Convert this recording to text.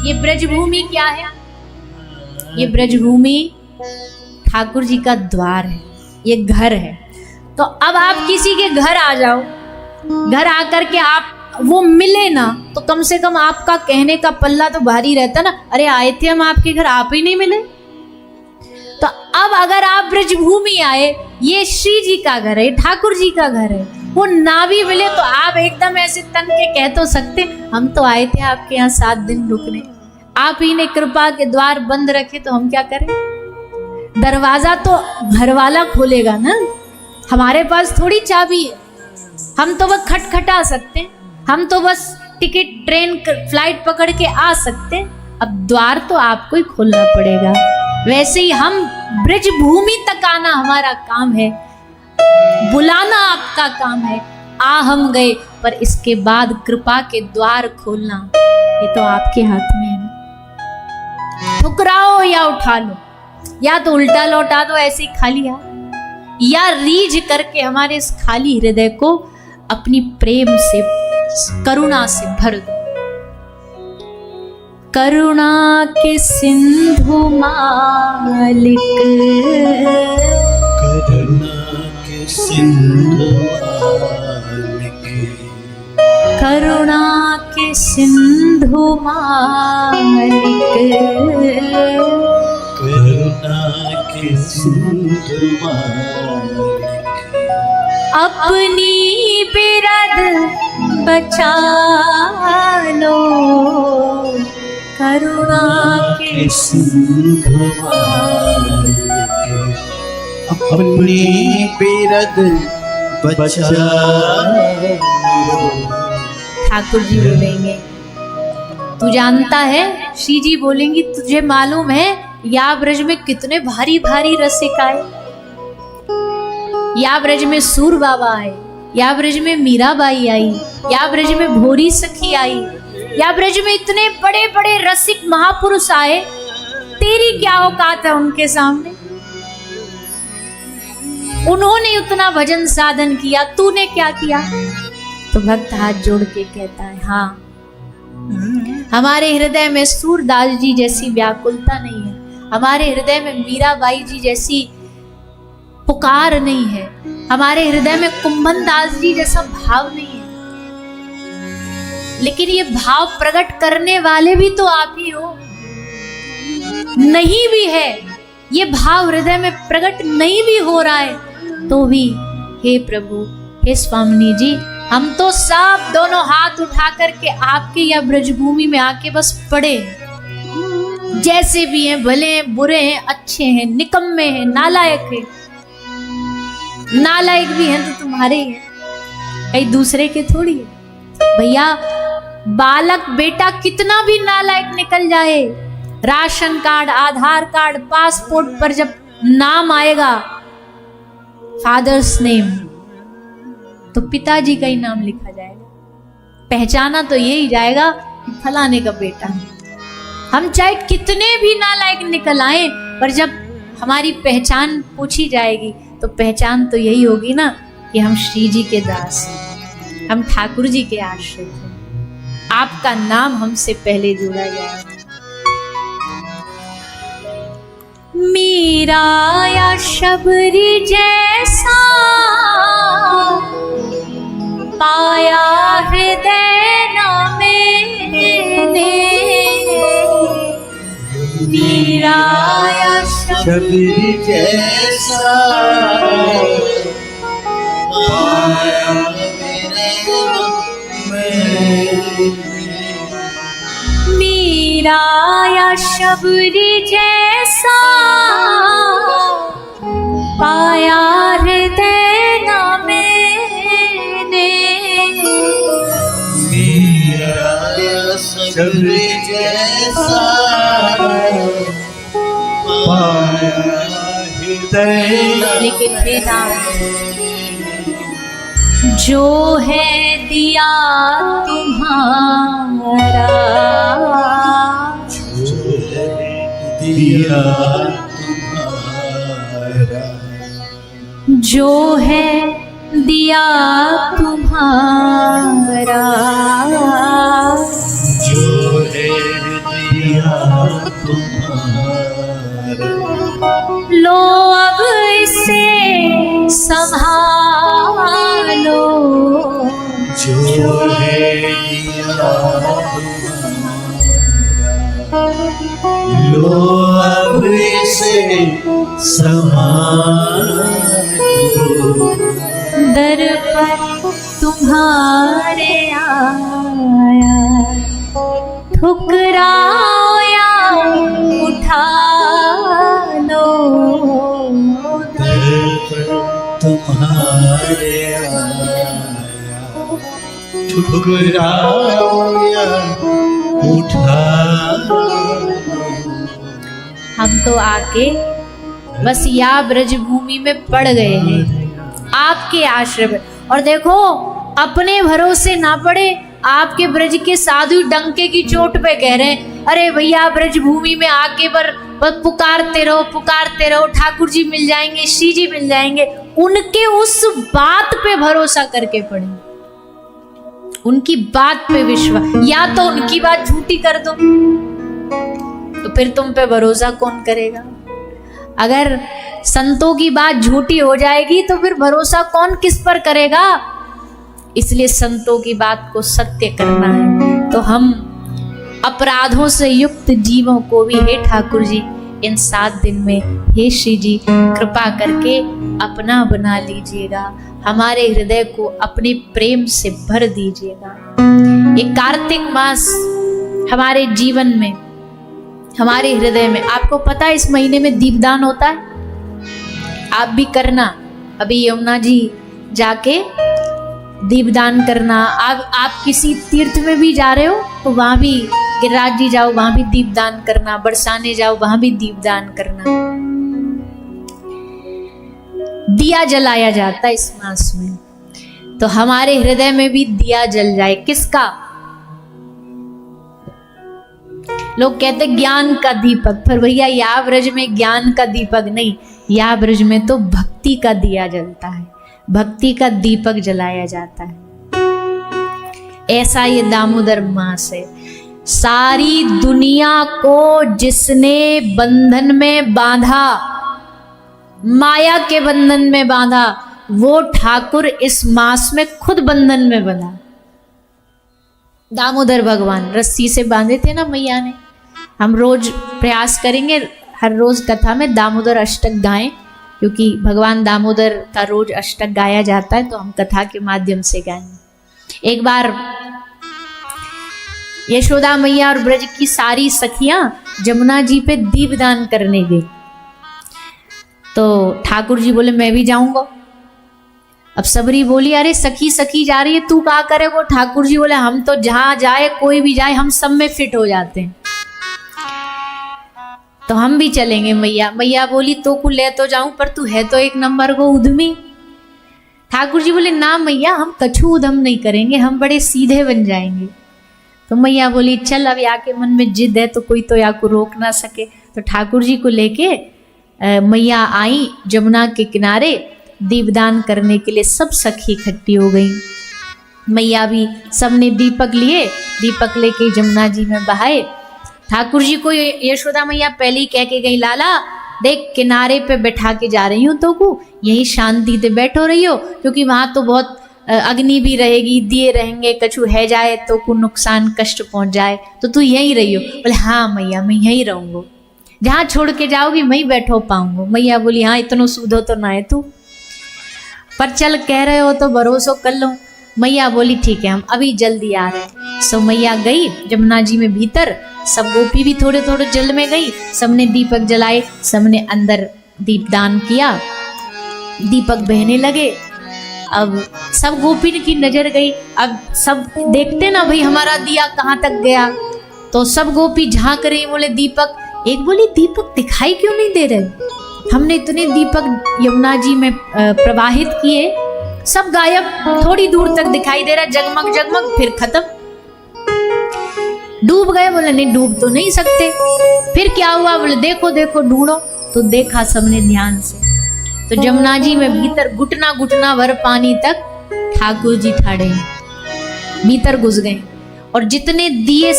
ये ब्रजभूमि क्या है? ये ब्रजभूमि ठाकुर जी का द्वार है, ये घर है। तो अब आप किसी के घर आ जाओ, घर आकर के आप वो मिले ना, तो कम से कम आपका कहने का पल्ला तो भारी रहता ना, अरे आए थे हम आपके घर, आप ही नहीं मिले। तो अब अगर आप ब्रजभूमि आए, ये श्री जी का घर है, ठाकुर जी का घर है, वो ना भी मिले तो आप एकदम ऐसे तन के कह तो सकते, हम तो आए थे आपके यहाँ 7 दिन रुकने, आप ही ने कृपा के द्वार बंद रखे तो हम क्या करें? दरवाजा तो घर वाला खोलेगा ना, हमारे पास थोड़ी चाबी है। हम तो बस खटखटा सकते हैं, हम तो बस टिकट ट्रेन फ्लाइट पकड़ के आ सकते हैं, अब द्वार तो आपको ही खोलना पड़ेगा। वैसे ही हम ब्रजभूमि तक आना हमारा काम है, बुलाना आपका काम है। आ हम गए, पर इसके बाद कृपा के द्वार खोलना ये तो आपके हाथ में है ना। ठुकराओ या उठा लो, या तो उल्टा लौटा दो ऐसे ही खाली हाथ, या रीझ करके हमारे इस खाली हृदय को अपनी प्रेम से, करुणा से भर दो। करुणा के सिंधु मालिक, करुणा के सिंधु मालिक, करुणा के सिंधु मालिक, करुणा के सिंधु मालिक, अपनी बिरद बचा लो, करुणा के सिंधु मालिक, अपनी बिरद बचा लो। ठाकुर जी बोलेंगे, तू जानता है, श्री जी बोलेंगी, तुझे मालूम है या ब्रज में कितने भारी भारी रसिक आए, या ब्रज में सूर बाबा आए, या ब्रज में मीराबाई आई, या ब्रज में भोरी सखी आई, या ब्रज में इतने बड़े बड़े रसिक महापुरुष आए, तेरी क्या औकात है उनके सामने? उन्होंने उतना भजन साधन किया, तूने क्या किया? तो भक्त हाथ जोड़ के कहता है, हाँ, हमारे हृदय में सूरदास जी जैसी व्याकुलता नहीं है, हमारे हृदय में मीराबाई जी जैसी पुकार नहीं है, हमारे हृदय में कुंभन दास जी जैसा भाव नहीं है, लेकिन ये भाव प्रकट करने वाले भी तो आप ही हो। नहीं भी है, ये भाव हृदय में प्रकट नहीं भी हो रहा है, तो भी हे प्रभु, हे स्वामिनी जी, हम तो सब दोनों हाथ उठा करके आपके या ब्रजभूमि में आके बस पड़े, जैसे भी हैं, भले हैं, बुरे हैं, अच्छे हैं, निकम्मे हैं, नालायक हैं, नालायक भी हैं तो तुम्हारे ही हैं, कहीं दूसरे के थोड़ी है। भैया, बालक बेटा कितना भी नालायक निकल जाए, राशन कार्ड, आधार कार्ड, पासपोर्ट पर जब नाम आएगा, फादर्स नेम, तो पिताजी का ही नाम लिखा जाएगा, पहचाना तो यही जाएगा कि फलाने का बेटा है। हम चाहे कितने भी नालायक निकल आए, पर जब हमारी पहचान पूछी जाएगी तो पहचान तो यही होगी ना कि हम श्री जी के दास हैं, हम ठाकुर जी के आश्रित हैं, आपका नाम हमसे पहले जोड़ा जाएगा। मीरा या शबरी जैसा पाया हृदय न मैंने, मीरा या शबरी जैसा पाया मीरा या शबरी जैसा पाया हृदय न मैंने, मीरा या शबरी जैसा पाया हृदय। लेकिन फिर जो है दिया तुम्हारा, दिया तुम्हारा, जो है दिया तुम्हारा, जो है दिया तुम्हारा, लो अब इसे संभालो, जो है दिया तुम्हारा, लो अब इसे संभालो, दर पर तुम्हारे आया, ठुकराओ या उठा लो, दर पर तुम्हारे आया, ठुकराओ या उठा लो। हम तो आके बस या ब्रजभूमि में पड़ गए हैं आपके आश्रय में। और देखो अपने भरोसे ना पड़े, आपके ब्रज के साधु डंके की चोट पे कह रहे हैं, अरे भैया ब्रजभूमि में आके बस पुकारते रहो, ठाकुर जी मिल जाएंगे, श्री जी मिल जाएंगे। उनके उस बात पे भरोसा करके पड़े, उनकी बात पे विश्वास, या तो उनकी बात झूठी कर दो तो फिर तुम पे भरोसा कौन करेगा। अगर संतों की बात झूठी हो जाएगी तो फिर भरोसा कौन किस पर करेगा। इसलिए संतों की बात को सत्य करना है। तो हम अपराधों से युक्त जीवों को भी हे ठाकुर जी इन 7 दिन में हे श्री जी कृपा करके अपना बना लीजिएगा, हमारे हृदय को अपने प्रेम से भर दीजिएगा। ये कार्तिक मास हमारे जीवन में, हमारे हृदय में, आपको पता है इस महीने में दीपदान होता है, आप भी करना। अभी यमुना जी जाके दीपदान करना। आप किसी तीर्थ में भी जा रहे हो तो वहां भी, गिरिराज जी जाओ वहां भी दीपदान करना, बरसाने जाओ वहां भी दीपदान करना। दिया जलाया जाता है इस मास में, तो हमारे हृदय में भी दिया जल जाए। किसका? लोग कहते ज्ञान का दीपक, पर भैया या ब्रज में ज्ञान का दीपक नहीं, या ब्रज में तो भक्ति का दिया जलता है, भक्ति का दीपक जलाया जाता है। ऐसा ये दामोदर मास है। सारी दुनिया को जिसने बंधन में बांधा, माया के बंधन में बांधा, वो ठाकुर इस मास में खुद बंधन में बंधा। दामोदर भगवान रस्सी से बांधे थे ना मैया ने। हम रोज प्रयास करेंगे हर रोज कथा में दामोदर अष्टक गाएं, क्योंकि भगवान दामोदर का रोज अष्टक गाया जाता है, तो हम कथा के माध्यम से गाएंगे। एक बार यशोदा मैया और ब्रज की सारी सखियां जमुना जी पे दीपदान करने गई, तो ठाकुर जी बोले मैं भी जाऊंगा। अब सबरी बोली अरे सखी सखी जा रही है, तू क्या करेगो? ठाकुर जी बोले हम तो जहां जाए, कोई भी जाए, हम सब में फिट हो जाते हैं, तो हम भी चलेंगे। मैया बोली तो को ले तो जाऊं, पर तू है तो एक नंबर को उद्यमी। ठाकुर जी बोले ना मैया, हम कछु उद्यम नहीं करेंगे, हम बड़े सीधे बन जाएंगे। तो मैया बोली चल, अब या के मन में जिद है तो कोई तो या को रोक ना सके। तो ठाकुर जी को लेके मैया आई जमुना के किनारे दीपदान करने के लिए। सब सखी इकट्ठी हो गई, मैया भी, सबने दीपक लिए, दीपक लेके जमुना जी में बहाए। ठाकुर जी को यशोदा मैया पहले ही कह के गई, लाला देख किनारे पे बैठा के जा रही हूँ, तो को यही शांति से बैठो रही हो, क्योंकि वहां तो बहुत अग्नि भी रहेगी, दिए रहेंगे, कछु है जाए तो को नुकसान कष्ट पहुंच जाए, तो तू यहीं रही हो। बोले हाँ मैया मैं यहीं रहूंगा, जहाँ छोड़ के जाओगी मैं ही बैठो पाऊंगा। मैया बोली हाँ इतनो सूधो तो ना है तू, पर चल कह रहे हो तो भरोसा कर लो। मैया बोली ठीक है हम अभी जल्दी आ रहे हैं। सो मैया गई जमुना जी में भीतर, सब गोपी भी थोड़े थोड़े जल में गई, सबने दीपक जलाए, सबने अंदर दीपदान किया, दीपक बहने लगे। अब सब गोपी की नजर गई, अब सब देखते ना भाई हमारा दिया कहाँ तक गया, तो सब गोपी झांक रही, बोले दीपक। एक बोली दीपक दिखाई क्यों नहीं दे रहे? हमने इतने दीपक यमुना जी में प्रवाहित किए, सब गायब, थोड़ी दूर तक दिखाई दे रहा, जगमग जगमग, फिर खत्म, डूब गए। बोले नहीं डूब तो नहीं सकते। फिर क्या हुआ? बोले देखो देखो ढूंढो। तो देखा सबने ध्यान से, तो जमुना जी में भीतर घुटना घुटना भर पानी तक ठाकुर जी ठाड़े भीतर घुस गए, और जितने दिए